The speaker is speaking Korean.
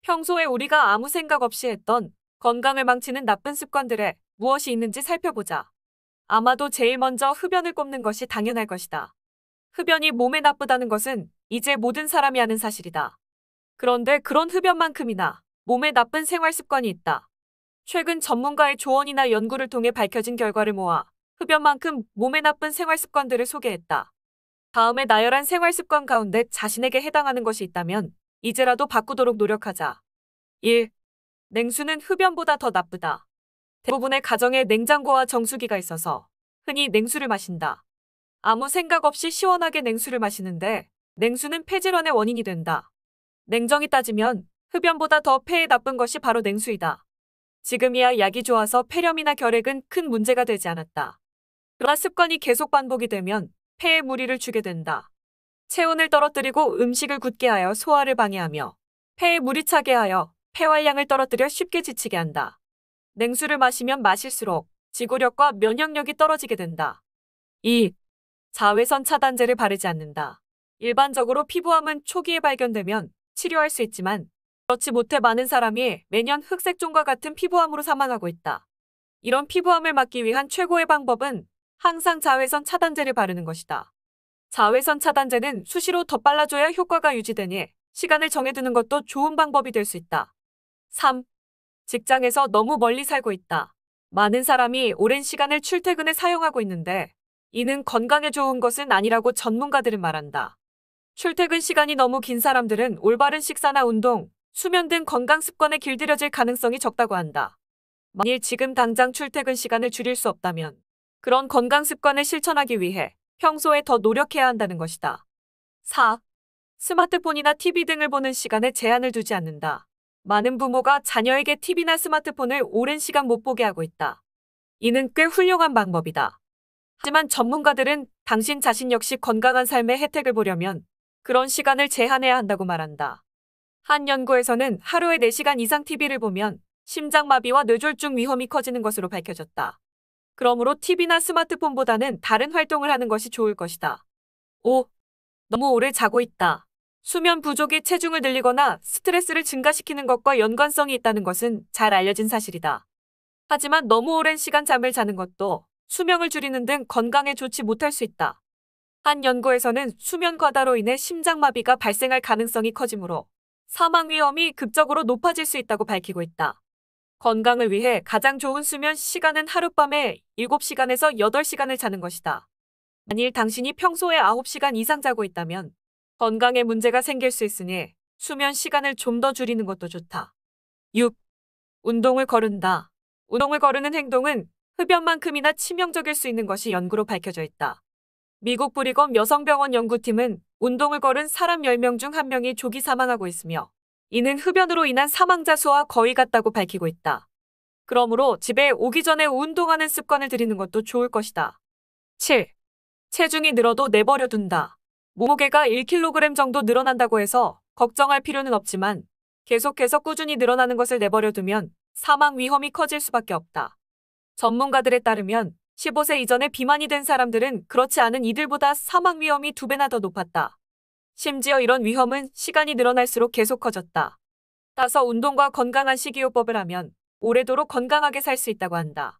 평소에 우리가 아무 생각 없이 했던 건강을 망치는 나쁜 습관들에 무엇이 있는지 살펴보자. 아마도 제일 먼저 흡연을 꼽는 것이 당연할 것이다. 흡연이 몸에 나쁘다는 것은 이제 모든 사람이 아는 사실이다. 그런데 그런 흡연만큼이나 몸에 나쁜 생활 습관이 있다. 최근 전문가의 조언이나 연구를 통해 밝혀진 결과를 모아 흡연만큼 몸에 나쁜 생활 습관들을 소개했다. 다음에 나열한 생활 습관 가운데 자신에게 해당하는 것이 있다면 이제라도 바꾸도록 노력하자. 1. 냉수는 흡연보다 더 나쁘다. 대부분의 가정에 냉장고와 정수기가 있어서 흔히 냉수를 마신다. 아무 생각 없이 시원하게 냉수를 마시는데 냉수는 폐질환의 원인이 된다. 냉정히 따지면 흡연보다 더 폐에 나쁜 것이 바로 냉수이다. 지금이야 약이 좋아서 폐렴이나 결핵은 큰 문제가 되지 않았다. 그러나 습관이 계속 반복이 되면 폐에 무리를 주게 된다. 체온을 떨어뜨리고 음식을 굳게 하여 소화를 방해하며 폐에 물이 차게 하여 폐활량을 떨어뜨려 쉽게 지치게 한다. 냉수를 마시면 마실수록 지구력과 면역력이 떨어지게 된다. 2. 자외선 차단제를 바르지 않는다. 일반적으로 피부암은 초기에 발견되면 치료할 수 있지만 그렇지 못해 많은 사람이 매년 흑색종과 같은 피부암으로 사망하고 있다. 이런 피부암을 막기 위한 최고의 방법은 항상 자외선 차단제를 바르는 것이다. 자외선 차단제는 수시로 덧발라줘야 효과가 유지되니 시간을 정해두는 것도 좋은 방법이 될 수 있다. 3. 직장에서 너무 멀리 살고 있다. 많은 사람이 오랜 시간을 출퇴근에 사용하고 있는데 이는 건강에 좋은 것은 아니라고 전문가들은 말한다. 출퇴근 시간이 너무 긴 사람들은 올바른 식사나 운동, 수면 등 건강 습관에 길들여질 가능성이 적다고 한다. 만일 지금 당장 출퇴근 시간을 줄일 수 없다면 그런 건강 습관을 실천하기 위해 평소에 더 노력해야 한다는 것이다. 4. 스마트폰이나 TV 등을 보는 시간에 제한을 두지 않는다. 많은 부모가 자녀에게 TV나 스마트폰을 오랜 시간 못 보게 하고 있다. 이는 꽤 훌륭한 방법이다. 하지만 전문가들은 당신 자신 역시 건강한 삶의 혜택을 보려면 그런 시간을 제한해야 한다고 말한다. 한 연구에서는 하루에 4시간 이상 TV를 보면 심장마비와 뇌졸중 위험이 커지는 것으로 밝혀졌다. 그러므로 TV나 스마트폰보다는 다른 활동을 하는 것이 좋을 것이다. 5. 너무 오래 자고 있다. 수면 부족이 체중을 늘리거나 스트레스를 증가시키는 것과 연관성이 있다는 것은 잘 알려진 사실이다. 하지만 너무 오랜 시간 잠을 자는 것도 수명을 줄이는 등 건강에 좋지 못할 수 있다. 한 연구에서는 수면 과다로 인해 심장마비가 발생할 가능성이 커지므로 사망 위험이 극적으로 높아질 수 있다고 밝히고 있다. 건강을 위해 가장 좋은 수면 시간은 하룻밤에 7시간에서 8시간을 자는 것이다. 만일 당신이 평소에 9시간 이상 자고 있다면 건강에 문제가 생길 수 있으니 수면 시간을 좀 더 줄이는 것도 좋다. 6. 운동을 거른다. 운동을 거르는 행동은 흡연만큼이나 치명적일 수 있는 것이 연구로 밝혀져 있다. 미국 브리검 여성병원 연구팀은 운동을 거른 사람 10명 중 1명이 조기 사망하고 있으며 이는 흡연으로 인한 사망자 수와 거의 같다고 밝히고 있다. 그러므로 집에 오기 전에 운동하는 습관을 들이는 것도 좋을 것이다. 7. 체중이 늘어도 내버려 둔다. 몸무게가 1kg 정도 늘어난다고 해서 걱정할 필요는 없지만 계속해서 꾸준히 늘어나는 것을 내버려 두면 사망 위험이 커질 수밖에 없다. 전문가들에 따르면 15세 이전에 비만이 된 사람들은 그렇지 않은 이들보다 사망 위험이 2배나 더 높았다. 심지어 이런 위험은 시간이 늘어날수록 계속 커졌다. 따라서 운동과 건강한 식이요법을 하면 오래도록 건강하게 살 수 있다고 한다.